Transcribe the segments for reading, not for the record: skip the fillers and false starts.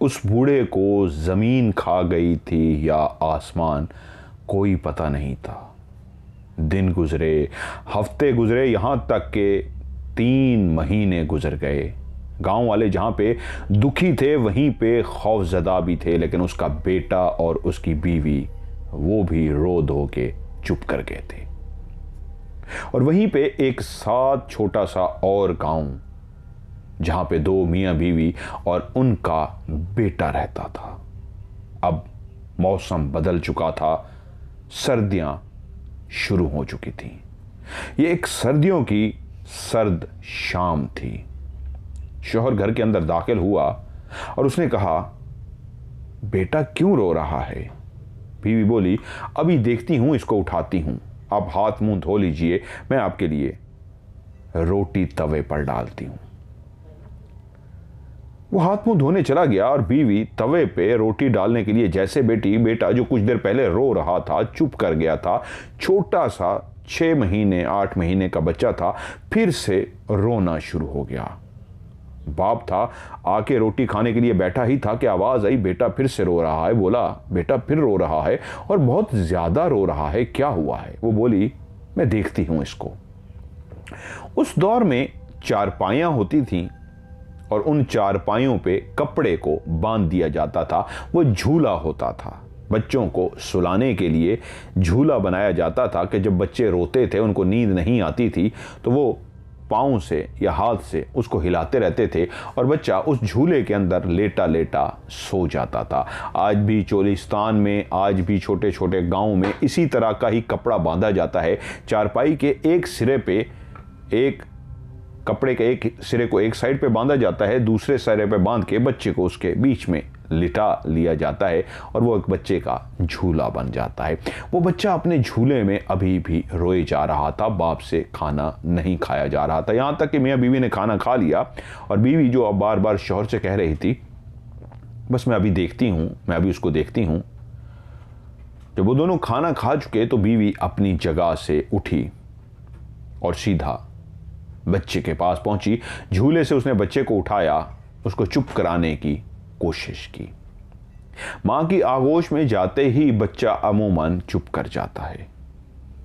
उस बूढ़े को ज़मीन खा गई थी या आसमान, कोई पता नहीं था। दिन गुजरे, हफ्ते गुजरे, यहाँ तक के 3 महीने गुजर गए। गांव वाले जहाँ पे दुखी थे वहीं पे खौफजदा भी थे, लेकिन उसका बेटा और उसकी बीवी वो भी रो धो के चुप कर गए थे। और वहीं पे एक साथ छोटा सा और गांव, जहां पे 2 मियां बीवी और उनका बेटा रहता था। अब मौसम बदल चुका था, सर्दियां शुरू हो चुकी थी। ये एक सर्दियों की सर्द शाम थी। शौहर घर के अंदर दाखिल हुआ और उसने कहा, बेटा क्यों रो रहा है? बीवी बोली, अभी देखती हूं, इसको उठाती हूं, आप हाथ मुंह धो लीजिए, मैं आपके लिए रोटी तवे पर डालती हूं। वो हाथ मुंह धोने चला गया और बीवी तवे पे रोटी डालने के लिए जैसे बेटा जो कुछ देर पहले रो रहा था, चुप कर गया था, छोटा सा 6 महीने 8 महीने का बच्चा था, फिर से रोना शुरू हो गया। बाप था, आके रोटी खाने के लिए बैठा ही था कि आवाज आई, बेटा फिर से रो रहा है। बोला, बेटा फिर रो रहा है और बहुत ज्यादा रो रहा है, क्या हुआ है? वो बोली, मैं देखती हूं इसको। उस दौर में चारपाइयां होती थीं और उन चारपाइयों पे कपड़े को बांध दिया जाता था। वो झूला होता था, बच्चों को सुलाने के लिए झूला बनाया जाता था कि जब बच्चे रोते थे, उनको नींद नहीं आती थी, तो वो पाँव से या हाथ से उसको हिलाते रहते थे और बच्चा उस झूले के अंदर लेटा लेटा सो जाता था। आज भी चोलिस्तान में, आज भी छोटे छोटे गांव में इसी तरह का ही कपड़ा बांधा जाता है। चारपाई के एक सिरे पे, एक कपड़े के एक सिरे को एक साइड पे बांधा जाता है, दूसरे सिरे पे बांध के बच्चे को उसके बीच में लिटा लिया जाता है और वो एक बच्चे का झूला बन जाता है। वो बच्चा अपने झूले में अभी भी रोए जा रहा था, बाप से खाना नहीं खाया जा रहा था। यहां तक कि मियां बीवी ने खाना खा लिया और बीवी जो अब बार बार शौहर से कह रही थी, बस मैं अभी देखती हूं, मैं अभी उसको देखती हूं। जब वो दोनों खाना खा चुके तो बीवी अपनी जगह से उठी और सीधा बच्चे के पास पहुंची। झूले से उसने बच्चे को उठाया, उसको चुप कराने की कोशिश की। मां की आगोश में जाते ही बच्चा अमूमन चुप कर जाता है,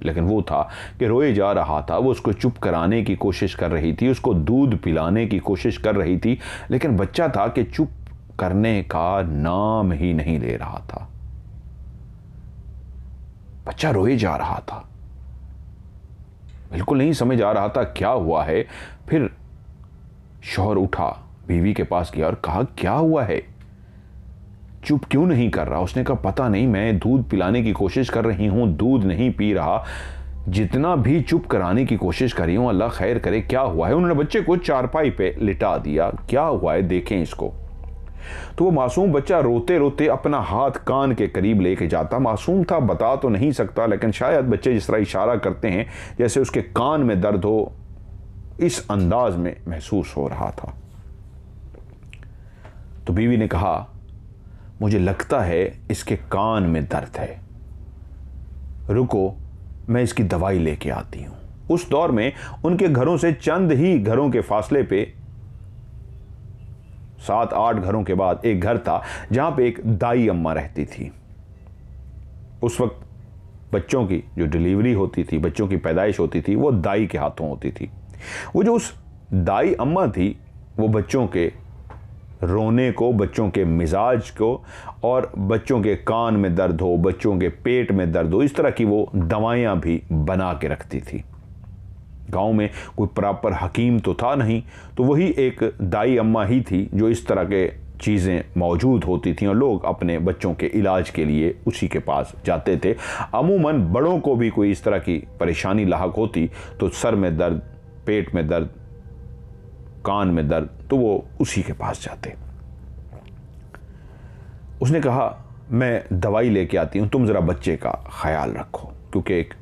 लेकिन वो था कि रोए जा रहा था। वो उसको चुप कराने की कोशिश कर रही थी, उसको दूध पिलाने की कोशिश कर रही थी, लेकिन बच्चा था कि चुप करने का नाम ही नहीं ले रहा था। बच्चा रोए जा रहा था, बिल्कुल नहीं समझ आ रहा था क्या हुआ है। फिर शौहर उठा, बीवी के पास गया और कहा, क्या हुआ है, चुप क्यों नहीं कर रहा? उसने कहा, पता नहीं, मैं दूध पिलाने की कोशिश कर रही हूं, दूध नहीं पी रहा, जितना भी चुप कराने की कोशिश कर रही हूं, अल्लाह खैर करे, क्या हुआ है? उन्होंने बच्चे को चारपाई पे लिटा दिया। क्या हुआ है, देखें इसको। तो वो मासूम बच्चा रोते रोते अपना हाथ कान के करीब लेके जाता। मासूम था, बता तो नहीं सकता, लेकिन शायद बच्चे जिस तरह इशारा करते हैं जैसे उसके कान में दर्द हो, इस अंदाज में महसूस हो रहा था। तो बीवी ने कहा, मुझे लगता है इसके कान में दर्द है, रुको मैं इसकी दवाई लेके आती हूं। उस दौर में उनके घरों से चंद ही घरों के फासले पे 7-8 घरों के बाद एक घर था जहां पे एक दाई अम्मा रहती थी। उस वक्त बच्चों की जो डिलीवरी होती थी, बच्चों की पैदाइश होती थी, वो दाई के हाथों होती थी। वो जो उस दाई अम्मा थी, वो बच्चों के रोने को, बच्चों के मिजाज को और बच्चों के कान में दर्द हो, बच्चों के पेट में दर्द हो, इस तरह की वो दवाइयाँ भी बना के रखती थी। गांव में कोई प्रॉपर हकीम तो था नहीं, तो वही एक दाई अम्मा ही थी जो इस तरह के चीज़ें मौजूद होती थीं और लोग अपने बच्चों के इलाज के लिए उसी के पास जाते थे। अमूमन बड़ों को भी कोई इस तरह की परेशानी लाहक होती तो सर में दर्द, पेट में दर्द, कान में दर्द, तो वो उसी के पास जाते। उसने कहा, मैं दवाई लेके आती हूँ, तुम ज़रा बच्चे का ख्याल रखो। क्योंकि एक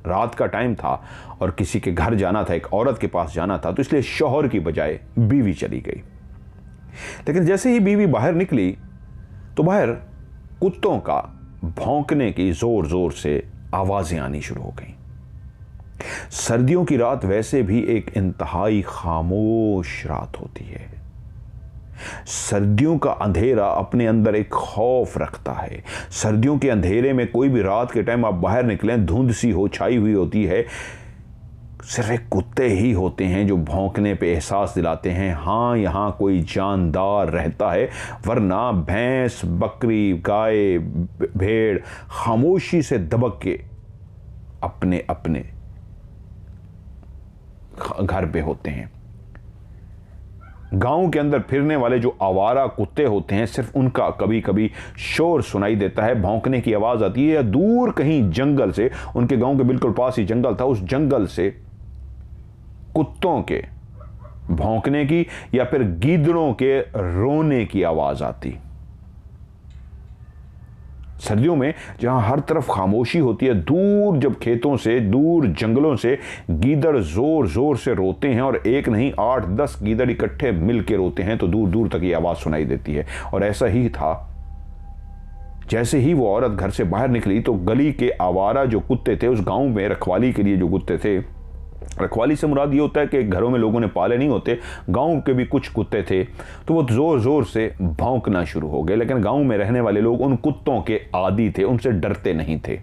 रात का टाइम था और किसी के घर जाना था, एक औरत के पास जाना था, तो इसलिए शौहर की बजाय बीवी चली गई। लेकिन जैसे ही बीवी बाहर निकली तो बाहर कुत्तों का भौंकने की जोर जोर से आवाजें आनी शुरू हो गईं। सर्दियों की रात वैसे भी एक इंतहाई खामोश रात होती है। सर्दियों का अंधेरा अपने अंदर एक खौफ रखता है। सर्दियों के अंधेरे में कोई भी रात के टाइम आप बाहर निकलें, धुंध सी हो छाई हुई होती है, सिर्फ एक कुत्ते ही होते हैं जो भौंकने पे एहसास दिलाते हैं हाँ यहाँ कोई जानदार रहता है, वरना भैंस, बकरी, गाय, भेड़ खामोशी से दबक के अपने अपने घर पे होते हैं। गांव के अंदर फिरने वाले जो आवारा कुत्ते होते हैं, सिर्फ उनका कभी कभी शोर सुनाई देता है, भौंकने की आवाज आती है, या दूर कहीं जंगल से, उनके गांव के बिल्कुल पास ही जंगल था, उस जंगल से कुत्तों के भौंकने की या फिर गीदड़ों के रोने की आवाज आती। सर्दियों में जहां हर तरफ खामोशी होती है, दूर जब खेतों से, दूर जंगलों से गीदड़ जोर जोर से रोते हैं, और एक नहीं 8-10 गीदड़ इकट्ठे मिलकर रोते हैं, तो दूर दूर तक ये आवाज सुनाई देती है। और ऐसा ही था, जैसे ही वो औरत घर से बाहर निकली तो गली के आवारा जो कुत्ते थे, उस गांव में रखवाली के लिए जो कुत्ते थे, रखवाली से मुराद ये होता है कि घरों में लोगों ने पाले नहीं होते, गांव के भी कुछ कुत्ते थे, तो वो जोर जोर से भौंकना शुरू हो गए। लेकिन गांव में रहने वाले लोग उन कुत्तों के आदी थे, उनसे डरते नहीं थे।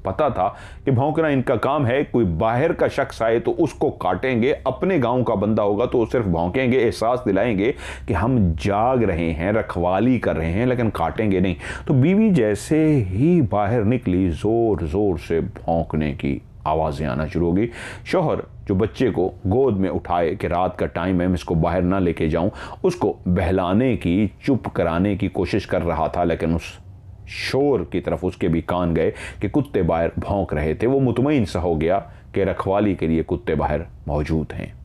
पता था कि भौंकना इनका काम है, कोई बाहर का शख्स आए तो उसको काटेंगे, अपने गांव का बंदा होगा तो सिर्फ भौंकेंगे, एहसास दिलाएंगे कि हम जाग रहे हैं, रखवाली कर रहे हैं, लेकिन काटेंगे नहीं। तो बीवी जैसे ही बाहर निकली, जोर जोर से भौंकने की आवाज़ें आना शुरू हो गई। शौहर जो बच्चे को गोद में उठाए कि रात का टाइम है, मैं इसको बाहर ना लेके जाऊं, उसको बहलाने की, चुप कराने की कोशिश कर रहा था, लेकिन उस शोर की तरफ उसके भी कान गए कि कुत्ते बाहर भौंक रहे थे। वो मुतमईन सा हो गया कि रखवाली के लिए कुत्ते बाहर मौजूद हैं।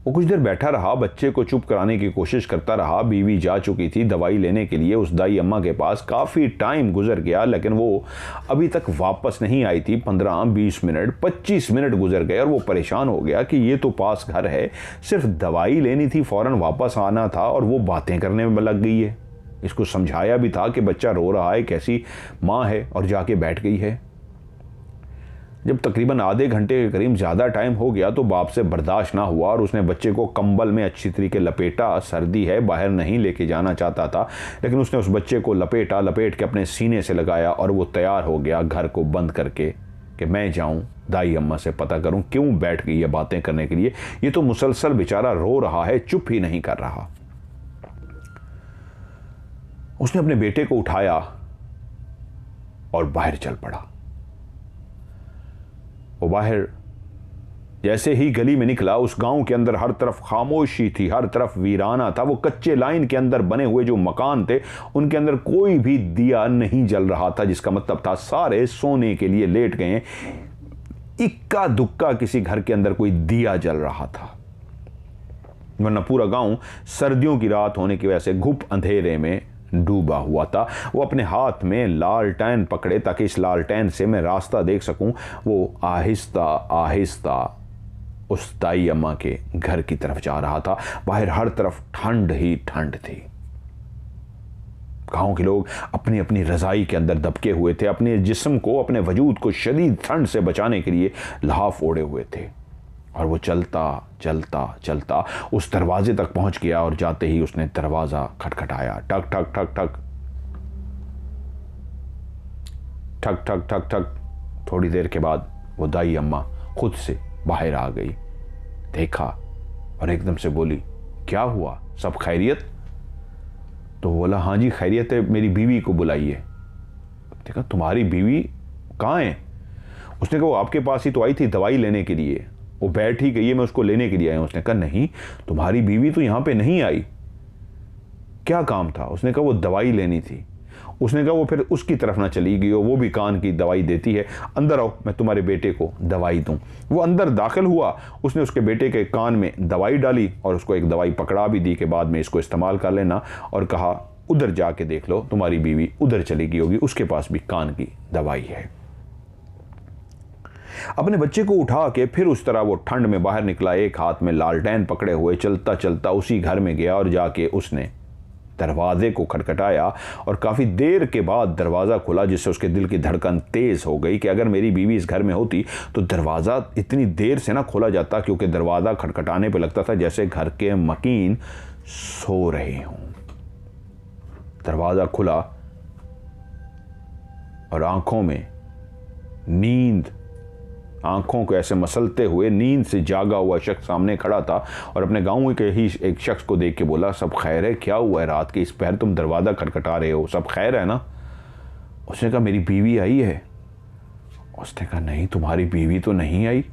वो कुछ देर बैठा रहा, बच्चे को चुप कराने की कोशिश करता रहा। बीवी जा चुकी थी दवाई लेने के लिए उस दाई अम्मा के पास। काफ़ी टाइम गुजर गया, लेकिन वो अभी तक वापस नहीं आई थी। 15-20 मिनट, 25 मिनट गुजर गए, और वो परेशान हो गया कि ये तो पास घर है, सिर्फ दवाई लेनी थी, फ़ौरन वापस आना था, और वो बातें करने में लग गई है। इसको समझाया भी था कि बच्चा रो रहा है, कैसी माँ है, और जाके बैठ गई है। जब तकरीबन आधे घंटे के करीब ज़्यादा टाइम हो गया तो बाप से बर्दाश्त ना हुआ, और उसने बच्चे को कंबल में अच्छी तरीके लपेटा। सर्दी है, बाहर नहीं लेके जाना चाहता था, लेकिन उसने उस बच्चे को लपेट के अपने सीने से लगाया, और वो तैयार हो गया घर को बंद करके कि मैं जाऊं दाई अम्मा से पता करूं क्यों बैठ गई है बातें करने के लिए। ये तो मुसलसल बेचारा रो रहा है, चुप ही नहीं कर रहा। उसने अपने बेटे को उठाया और बाहर चल पड़ा। वो बाहर जैसे ही गली में निकला, उस गांव के अंदर हर तरफ खामोशी थी, हर तरफ वीराना था। वो कच्चे लाइन के अंदर बने हुए जो मकान थे, उनके अंदर कोई भी दिया नहीं जल रहा था, जिसका मतलब था सारे सोने के लिए लेट गए। इक्का दुक्का किसी घर के अंदर कोई दिया जल रहा था, वरना पूरा गांव सर्दियों की रात होने की वजह से घुप अंधेरे में डूबा हुआ था। वो अपने हाथ में लालटेन पकड़े ताकि इस लालटेन से मैं रास्ता देख सकूं। वो आहिस्ता आहिस्ता उस दाई अम्मा के घर की तरफ जा रहा था। बाहर हर तरफ ठंड ही ठंड थी। गांव के लोग अपनी अपनी रजाई के अंदर दबके हुए थे, अपने जिस्म को, अपने वजूद को शदीद ठंड से बचाने के लिए लिहाफ ओढ़े हुए थे। और वो चलता चलता चलता उस दरवाजे तक पहुंच गया, और जाते ही उसने दरवाजा खटखटाया। ठक ठक ठक ठक ठक ठक ठक ठक। थोड़ी देर के बाद वो दाई अम्मा खुद से बाहर आ गई, देखा और एकदम से बोली, क्या हुआ, सब खैरियत? तो बोला, हाँ जी खैरियत है, मेरी बीवी को बुलाइए। देखा, तुम्हारी बीवी कहाँ है? उसने कहा, वो आपके पास ही तो आई थी दवाई लेने के लिए, वो बैठ ही गई है, मैं उसको लेने के लिए आया हूं। उसने कहा, नहीं तुम्हारी बीवी तो यहां पे नहीं आई। क्या काम था? उसने कहा, वो दवाई लेनी थी। उसने कहा, वो फिर उसकी तरफ ना चली गई हो, वो भी कान की दवाई देती है, अंदर आओ मैं तुम्हारे बेटे को दवाई दूं। वो अंदर दाखिल हुआ, उसने उसके बेटे के कान में दवाई डाली और उसको एक दवाई पकड़ा भी दी कि बाद में इसको इस्तेमाल कर लेना, और कहा उधर जाके देख लो, तुम्हारी बीवी उधर चली गई होगी, उसके पास भी कान की दवाई है। अपने बच्चे को उठा के फिर उस तरह वो ठंड में बाहर निकला, एक हाथ में लालटेन पकड़े हुए, चलता चलता उसी घर में गया, और जाके उसने दरवाजे को खटखटाया और काफ़ी देर के बाद दरवाज़ा खुला, जिससे उसके दिल की धड़कन तेज़ हो गई कि अगर मेरी बीवी इस घर में होती तो दरवाज़ा इतनी देर से ना खोला जाता, क्योंकि दरवाज़ा खटखटाने पे लगता था जैसे घर के मकीन सो रहे हों। दरवाज़ा खुला और आंखों में नींद, आंखों को ऐसे मसलते हुए नींद से जागा हुआ शख्स सामने खड़ा था और अपने गांव के ही एक शख्स को देख के बोला, सब खैर है? क्या हुआ है? रात के इस पहर तुम दरवाज़ा खटखटा रहे हो, सब खैर है ना? उसने कहा मेरी बीवी आई है। उसने कहा नहीं, तुम्हारी बीवी तो नहीं आई।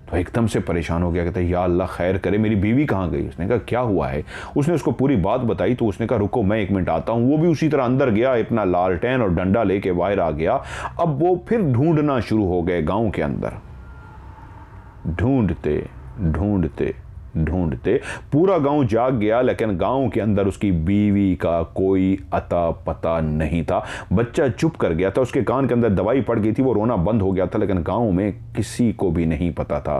तो एकदम से परेशान हो गया, कहता या अल्लाह खैर करे, मेरी बीवी कहाँ गई? उसने कहा क्या हुआ है? उसने उसको पूरी बात बताई। तो उसने कहा रुको मैं 1 मिनट आता हूँ। वो भी उसी तरह अंदर गया, अपना लालटेन और डंडा लेके बाहर आ गया। अब वो फिर ढूंढना शुरू हो गए गांव के अंदर। ढूंढते ढूंढते ढूंढते पूरा गांव जाग गया, लेकिन गांव के अंदर उसकी बीवी का कोई अता पता नहीं था। बच्चा चुप कर गया था, उसके कान के अंदर दवाई पड़ गई थी, वो रोना बंद हो गया था, लेकिन गांव में किसी को भी नहीं पता था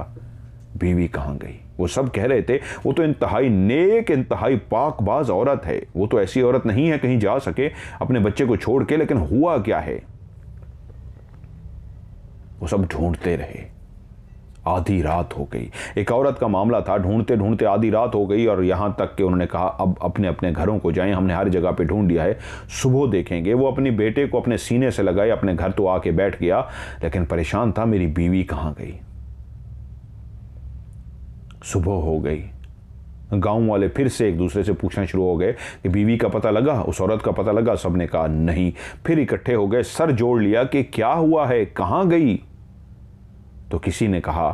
बीवी कहाँ गई। वो सब कह रहे थे वो तो इंतहाई नेक, इंतहाई पाकबाज औरत है, वो तो ऐसी औरत नहीं है कहीं जा सके अपने बच्चे को छोड़ के। लेकिन हुआ क्या है, वो सब ढूंढते रहे। आधी रात हो गई। एक औरत का मामला था, ढूंढते ढूंढते आधी रात हो गई और यहां तक कि उन्होंने कहा अब अपने अपने घरों को जाएं, हमने हर जगह पे ढूंढ लिया है, सुबह देखेंगे। वो अपनी बेटे को अपने सीने से लगाए, अपने घर तो आके बैठ गया, लेकिन परेशान था मेरी बीवी कहां गई। सुबह हो गई, गांव वाले फिर से एक दूसरे से पूछना शुरू हो गए कि बीवी का पता लगा, उस औरत का पता लगा? सबने कहा नहीं। फिर इकट्ठे हो गए, सर जोड़ लिया कि क्या हुआ है, कहां गई? तो किसी ने कहा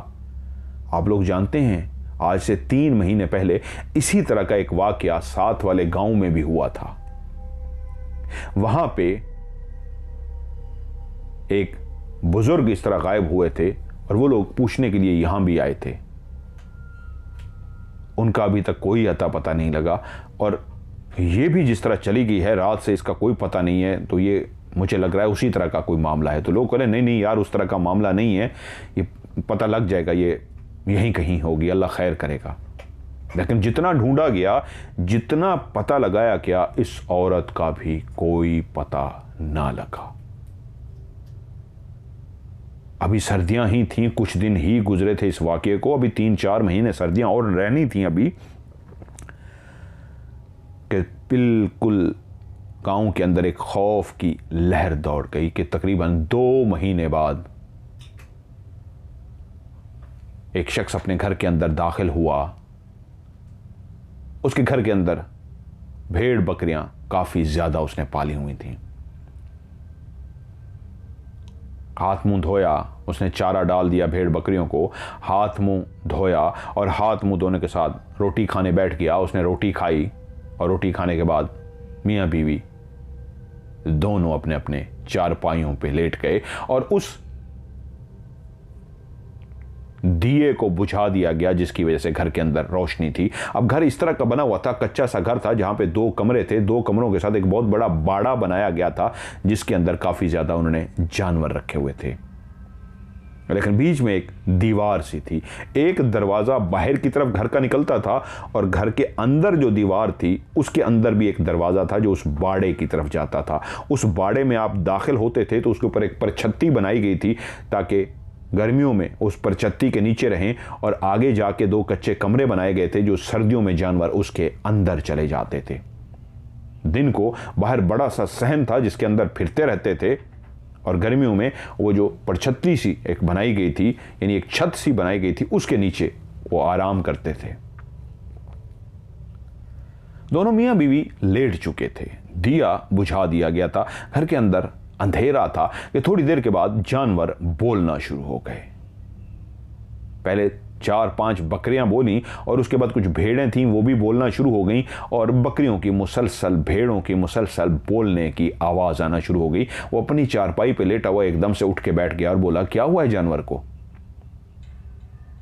आप लोग जानते हैं आज से 3 महीने पहले इसी तरह का एक वाकया साथ वाले गांव में भी हुआ था। वहां पे एक बुजुर्ग इस तरह गायब हुए थे और वो लोग पूछने के लिए यहां भी आए थे। उनका अभी तक कोई अता पता नहीं लगा और ये भी जिस तरह चली गई है रात से, इसका कोई पता नहीं है। तो ये मुझे लग रहा है उसी तरह का कोई मामला है। तो लोग कह रहे नहीं नहीं यार, उस तरह का मामला नहीं है, ये पता लग जाएगा, ये यहीं कहीं होगी, अल्लाह खैर करेगा। लेकिन जितना ढूंढा गया, जितना पता लगाया गया, इस औरत का भी कोई पता ना लगा। अभी सर्दियां ही थीं, कुछ दिन ही गुजरे थे इस वाकये को, अभी 3-4 महीने सर्दियां और रहनी थी अभी, कि बिल्कुल गांव के अंदर एक खौफ की लहर दौड़ गई कि तकरीबन 2 महीने बाद एक शख्स अपने घर के अंदर दाखिल हुआ। उसके घर के अंदर भेड़ बकरियां काफी ज्यादा उसने पाली हुई थीं। हाथ मुंह धोया, उसने चारा डाल दिया भेड़ बकरियों को, हाथ मुंह धोया और हाथ मुंह धोने के साथ रोटी खाने बैठ गया। उसने रोटी खाई और रोटी खाने के बाद मियां बीवी दोनों अपने अपने चारपाइयों पे लेट गए और उस दिए को बुझा दिया गया जिसकी वजह से घर के अंदर रोशनी थी। अब घर इस तरह का बना हुआ था, कच्चा सा घर था जहां पे 2 कमरे थे, 2 कमरों के साथ एक बहुत बड़ा बाड़ा बनाया गया था जिसके अंदर काफी ज्यादा उन्होंने जानवर रखे हुए थे। लेकिन बीच में एक दीवार सी थी, एक दरवाजा बाहर की तरफ घर का निकलता था और घर के अंदर जो दीवार थी उसके अंदर भी एक दरवाजा था जो उस बाड़े की तरफ जाता था। उस बाड़े में आप दाखिल होते थे तो उसके ऊपर एक परछत्ती बनाई गई थी ताकि गर्मियों में उस परछत्ती के नीचे रहें, और आगे जाके 2 कच्चे कमरे बनाए गए थे जो सर्दियों में जानवर उसके अंदर चले जाते थे। दिन को बाहर बड़ा सा सहन था जिसके अंदर फिरते रहते थे, और गर्मियों में वो जो परछत्ती सी एक बनाई गई थी, यानी एक छत सी बनाई गई थी, उसके नीचे वो आराम करते थे। दोनों मियां बीवी लेट चुके थे, दिया बुझा दिया गया था, घर के अंदर अंधेरा था कि थोड़ी देर के बाद जानवर बोलना शुरू हो गए। पहले 4-5 बकरियां बोली और उसके बाद कुछ भेड़ें थीं वो भी बोलना शुरू हो गईं, और बकरियों की मुसलसल, भेड़ों की मुसलसल बोलने की आवाज आना शुरू हो गई। वो अपनी चारपाई पे लेटा हुआ एकदम से उठ के बैठ गया और बोला क्या हुआ है जानवर को?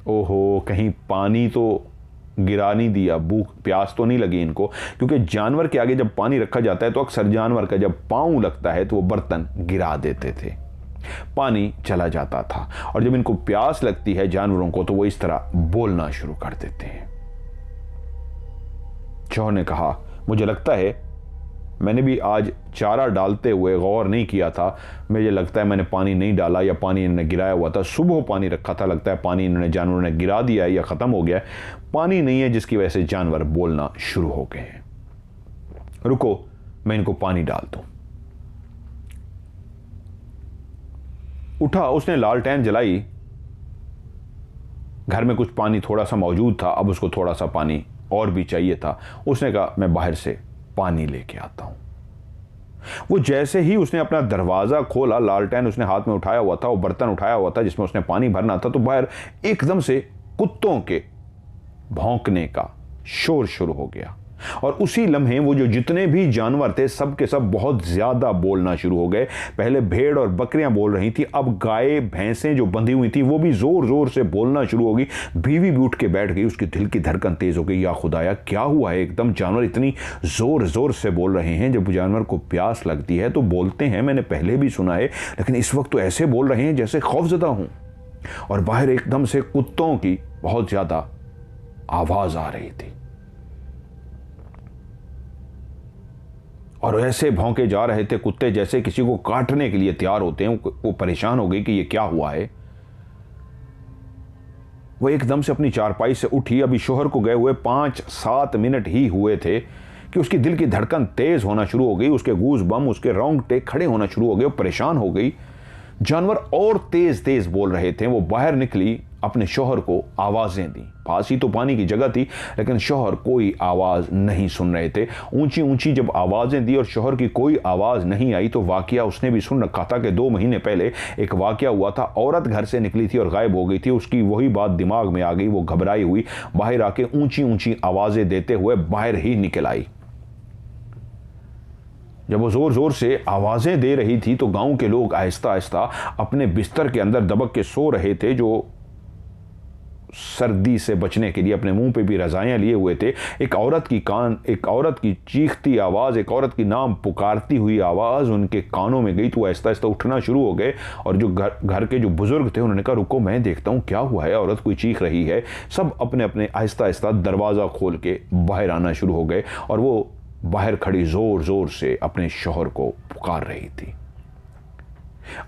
ओहो, कहीं पानी तो गिरा नहीं दिया, भूख प्यास तो नहीं लगी इनको? क्योंकि जानवर के आगे जब पानी रखा जाता है तो अक्सर जानवर का जब पांव लगता है तो वो बर्तन गिरा देते थे, पानी चला जाता था, और जब इनको प्यास लगती है जानवरों को तो वो इस तरह बोलना शुरू कर देते हैं। चौर ने कहा मुझे लगता है मैंने भी आज चारा डालते हुए गौर नहीं किया था। मुझे लगता है मैंने पानी नहीं डाला या पानी इन्होंने गिराया हुआ था। सुबह पानी रखा था, लगता है पानी इन्होंने जानवरों ने गिरा दिया या ख़त्म हो गया है। पानी नहीं है जिसकी वजह से जानवर बोलना शुरू हो गए हैं। रुको, मैं इनको पानी डाल दूं। उठा, उसने लालटेन जलाई। घर में कुछ पानी थोड़ा सा मौजूद था, अब उसको थोड़ा सा पानी और भी चाहिए था। उसने कहा मैं बाहर से पानी लेके आता हूं। वो जैसे ही उसने अपना दरवाजा खोला, लालटेन उसने हाथ में उठाया हुआ था, वो बर्तन उठाया हुआ था जिसमें उसने पानी भरना था, तो बाहर एकदम से कुत्तों के भौंकने का शोर शुरू हो गया। और उसी लम्हे वो जो जितने भी जानवर थे सब के सब बहुत ज्यादा बोलना शुरू हो गए। पहले भेड़ और बकरियां बोल रही थी, अब गाय भैंसें जो बंधी हुई थी वो भी जोर जोर से बोलना शुरू हो गई। बीवी भी उठ के बैठ गई, उसके दिल की धड़कन तेज हो गई। या खुदाया, क्या हुआ है? एकदम जानवर इतनी जोर जोर से बोल रहे हैं। जब जानवर को प्यास लगती है तो बोलते हैं, मैंने पहले भी सुना है, लेकिन इस वक्त तो ऐसे बोल रहे हैं जैसे खौफजदा हूं। और बाहर एकदम से कुत्तों की बहुत ज्यादा आवाज आ रही थी और ऐसे भौंके जा रहे थे कुत्ते जैसे किसी को काटने के लिए तैयार होते हैं। वो परेशान हो गई कि ये क्या हुआ है। वो एकदम से अपनी चारपाई से उठी। अभी शोहर को गए हुए 5-7 मिनट ही हुए थे कि उसकी दिल की धड़कन तेज होना शुरू हो गई। उसके गूज बम, उसके रोंगटे खड़े होना शुरू हो गए। वो परेशान हो गई। जानवर और तेज तेज बोल रहे थे। वो बाहर निकली, अपने शौहर को आवाजें दी। पास ही तो पानी की जगह थी, लेकिन शौहर कोई आवाज नहीं सुन रहे थे। ऊंची ऊंची जब आवाजें दी और शौहर की कोई आवाज नहीं आई तो वाकया उसने भी सुन रखा था कि 2 महीने पहले एक वाकया हुआ था। औरत घर से निकली थी और गायब हो गई थी। उसकी वही बात दिमाग में आ गई। वो घबराई हुई बाहर आके ऊंची ऊंची आवाजें देते हुए बाहर ही निकल आई। जब वो जोर जोर से आवाजें दे रही थी तो गांव के लोग आहिस्ता आहिस्ता अपने बिस्तर के अंदर दबक के सो रहे थे, जो सर्दी से बचने के लिए अपने मुंह पे भी रजाइयां लिए हुए थे। एक औरत की चीखती आवाज, एक औरत की नाम पुकारती हुई आवाज उनके कानों में गई तो वो आहिस्ता आहिस्ता उठना शुरू हो गए। और जो घर के जो बुजुर्ग थे उन्होंने कहा रुको मैं देखता हूं क्या हुआ है, औरत कोई चीख रही है। सब अपने अपने आहिस्ता आहिस्ता दरवाजा खोल के बाहर आना शुरू हो गए और वो बाहर खड़ी जोर जोर से अपने शौहर को पुकार रही थी।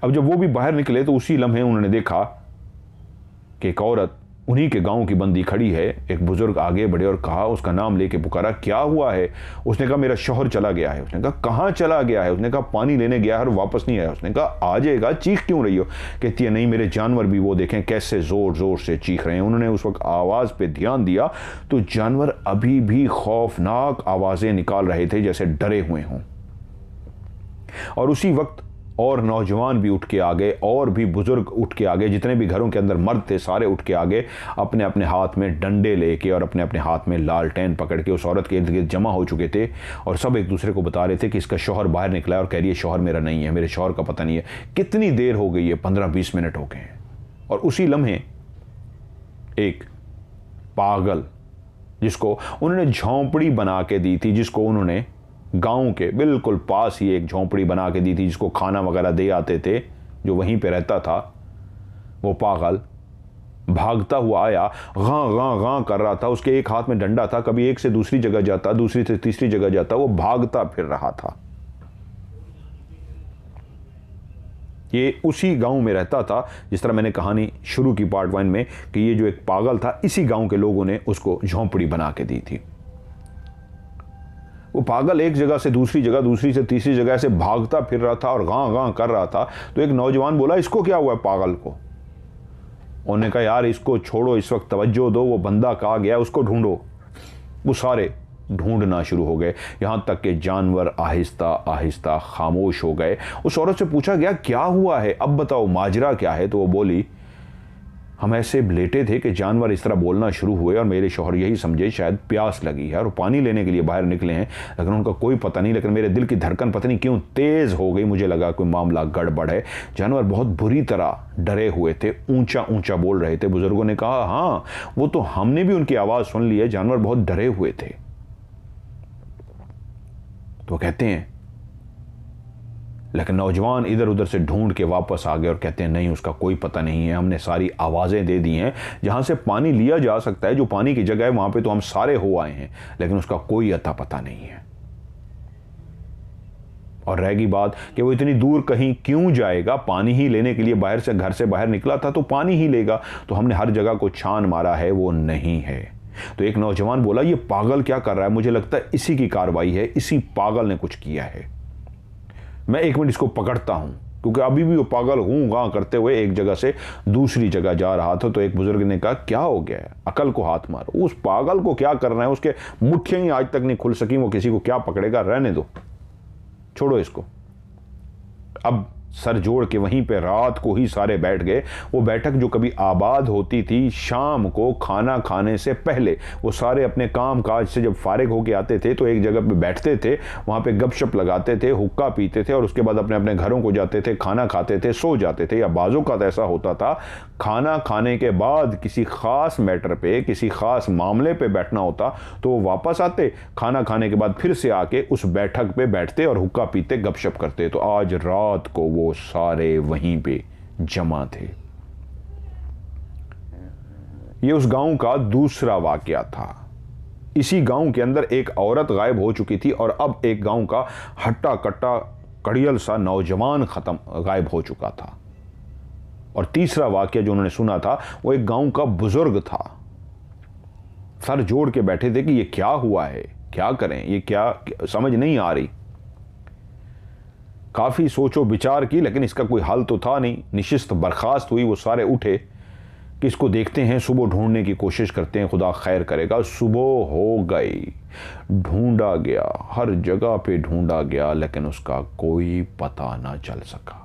अब जब वो भी बाहर निकले तो उसी लम्हे उन्होंने देखा कि एक औरत उन्हीं के गांव की बंदी खड़ी है। एक बुजुर्ग आगे बढ़े और कहा, उसका नाम लेके पुकारा, क्या हुआ है? उसने कहा मेरा शौहर चला गया है। उसने कहा कहां चला गया है? उसने कहा पानी लेने गया है और वापस नहीं आया। उसने कहा आ जाएगा, चीख क्यों रही हो? कहती है नहीं, मेरे जानवर भी वो देखें कैसे जोर जोर से चीख रहे हैं। उन्होंने उस वक्त आवाज पे ध्यान दिया तो जानवर अभी भी खौफनाक आवाजें निकाल रहे थे जैसे डरे हुए हों। और उसी वक्त और नौजवान भी उठ के आ गए और भी बुजुर्ग उठ के आ गए। जितने भी घरों के अंदर मर्द थे सारे उठ के आ गए, अपने अपने हाथ में डंडे लेके और अपने अपने हाथ में लालटेन पकड़ के उस औरत के इर्द गिर्द जमा हो चुके थे। और सब एक दूसरे को बता रहे थे कि इसका शौहर बाहर निकला है और कह रही है शौहर मेरा नहीं है, मेरे शौहर का पता नहीं है। कितनी देर हो गई है? 15-20 मिनट हो गए हैं। और उसी लम्हे एक पागल, जिसको उन्होंने झोंपड़ी बना के दी थी, जिसको उन्होंने गांव के बिल्कुल पास ही एक झोंपड़ी बना के दी थी, जिसको खाना वगैरह दे आते थे, जो वहीं पे रहता था, वो पागल भागता हुआ आया। गां गां गां कर रहा था। उसके एक हाथ में डंडा था, कभी एक से दूसरी जगह जाता, दूसरी से तीसरी जगह जाता, वो भागता फिर रहा था। ये उसी गांव में रहता था जिस तरह मैंने कहानी शुरू की पार्ट 1 में कि ये जो एक पागल था, इसी गांव के लोगों ने उसको झोंपड़ी बना के दी थी। वो पागल एक जगह से दूसरी जगह, दूसरी से तीसरी जगह से भागता फिर रहा था और गां गां कर रहा था। तो एक नौजवान बोला इसको क्या हुआ है पागल को? उन्होंने कहा यार इसको छोड़ो, इस वक्त तवज्जो दो, वो बंदा कहाँ गया उसको ढूंढो। वो सारे ढूंढना शुरू हो गए, यहां तक कि जानवर आहिस्ता आहिस्ता खामोश हो गए। उस औरत से पूछा गया क्या हुआ है, अब बताओ माजरा क्या है? तो वो बोली हम ऐसे लेटे थे कि जानवर इस तरह बोलना शुरू हुए और मेरे शौहर यही समझे शायद प्यास लगी है और पानी लेने के लिए बाहर निकले हैं, लेकिन उनका कोई पता नहीं। लेकिन मेरे दिल की धड़कन पता नहीं क्यों तेज हो गई, मुझे लगा कोई मामला गड़बड़ है। जानवर बहुत बुरी तरह डरे हुए थे, ऊंचा ऊंचा बोल रहे थे। बुजुर्गों ने कहा हाँ वो तो हमने भी उनकी आवाज सुन ली है, जानवर बहुत डरे हुए थे। तो कहते हैं लेकिन नौजवान इधर उधर से ढूंढ के वापस आ गए और कहते हैं नहीं, उसका कोई पता नहीं है, हमने सारी आवाज़ें दे दी हैं, जहाँ से पानी लिया जा सकता है, जो पानी की जगह है वहाँ पे तो हम सारे हो आए हैं, लेकिन उसका कोई अता पता नहीं है। और रहेगी बात कि वो इतनी दूर कहीं क्यों जाएगा, पानी ही लेने के लिए बाहर से, घर से बाहर निकला था तो पानी ही लेगा, तो हमने हर जगह को छान मारा है, वो नहीं है। तो एक नौजवान बोला, ये पागल क्या कर रहा है, मुझे लगता है इसी की कार्रवाई है, इसी पागल ने कुछ किया है, मैं 1 मिनट इसको पकड़ता हूं। क्योंकि अभी भी वो पागल हूं गां करते हुए एक जगह से दूसरी जगह जा रहा था। तो एक बुजुर्ग ने कहा, क्या हो गया है, अकल को हाथ मारो, उस पागल को क्या करना है, उसके मुट्ठियां ही आज तक नहीं खुल सकी, वो किसी को क्या पकड़ेगा, रहने दो, छोड़ो इसको। अब सर जोड़ के वहीं पे रात को ही सारे बैठ गए। वो बैठक जो कभी आबाद होती थी, शाम को खाना खाने से पहले वो सारे अपने काम काज से जब फारिग होके आते थे तो एक जगह पे बैठते थे, वहाँ पे गपशप लगाते थे, हुक्का पीते थे और उसके बाद अपने अपने घरों को जाते थे, खाना खाते थे, सो जाते थे। या बाजों का ऐसा होता था, खाना खाने के बाद किसी खास मैटर पे, किसी खास मामले पे बैठना होता तो वो वापस आते, खाना खाने के बाद फिर से आके उस बैठक पे बैठते और हुक्का पीते, गपशप करते। तो आज रात को वो सारे वहीं पे जमा थे। ये उस गांव का दूसरा वाकया था। इसी गांव के अंदर एक औरत गायब हो चुकी थी और अब एक गांव का हट्टा कट्टा कड़ियल सा नौजवान गायब हो चुका था। और तीसरा वाकया जो उन्होंने सुना था वो एक गांव का बुजुर्ग था, सर जोड़ के बैठे थे कि ये क्या हुआ है, क्या करें, ये क्या समझ नहीं आ रही। काफ़ी सोचो विचार की, लेकिन इसका कोई हल तो था नहीं। निशिस्त बर्खास्त हुई, वो सारे उठे कि इसको देखते हैं, सुबह ढूंढने की कोशिश करते हैं, खुदा खैर करेगा। सुबह हो गई, ढूंढा गया, हर जगह पे ढूंढा गया, लेकिन उसका कोई पता ना चल सका।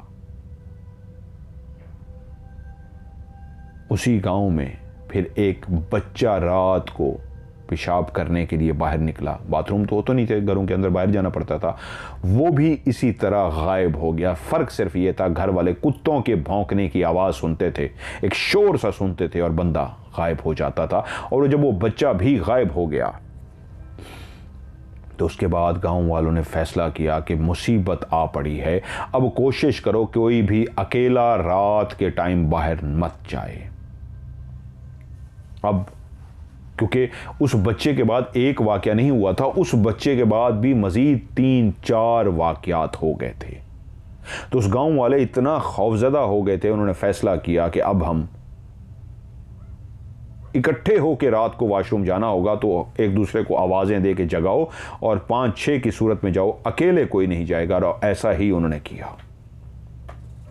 उसी गांव में फिर एक बच्चा रात को पेशाब करने के लिए बाहर निकला, बाथरूम तो होते नहीं थे घरों के अंदर, बाहर जाना पड़ता था, वो भी इसी तरह गायब हो गया। फर्क सिर्फ ये था, घर वाले कुत्तों के भौंकने की आवाज़ सुनते थे, एक शोर सा सुनते थे और बंदा गायब हो जाता था। और जब वो बच्चा भी गायब हो गया तो उसके बाद गांव वालों ने फैसला किया कि मुसीबत आ पड़ी है, अब कोशिश करो कोई भी अकेला रात के टाइम बाहर मत जाए। अब क्योंकि उस बच्चे के बाद एक वाकया नहीं हुआ था, उस बच्चे के बाद भी मजीद 3-4 वाकयात हो गए थे। तो उस गांव वाले इतना खौफजदा हो गए थे, उन्होंने फैसला किया कि अब हम इकट्ठे होकर रात को वॉशरूम जाना होगा, तो एक दूसरे को आवाज़ें दे के जगाओ और 5-6 की सूरत में जाओ, अकेले कोई नहीं जाएगा। और ऐसा ही उन्होंने किया।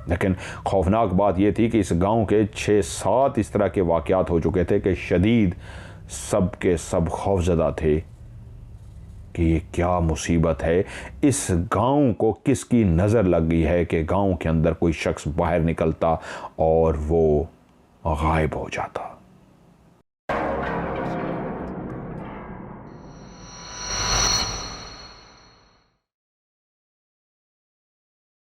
लेकिन खौफनाक बात यह थी कि इस गांव के 6-7 इस तरह के वाकयात हो चुके थे कि शदीद सब के सब खौफजदा थे कि ये क्या मुसीबत है, इस गांव को किसकी नज़र लग गई है कि गांव के अंदर कोई शख्स बाहर निकलता और वो गायब हो जाता।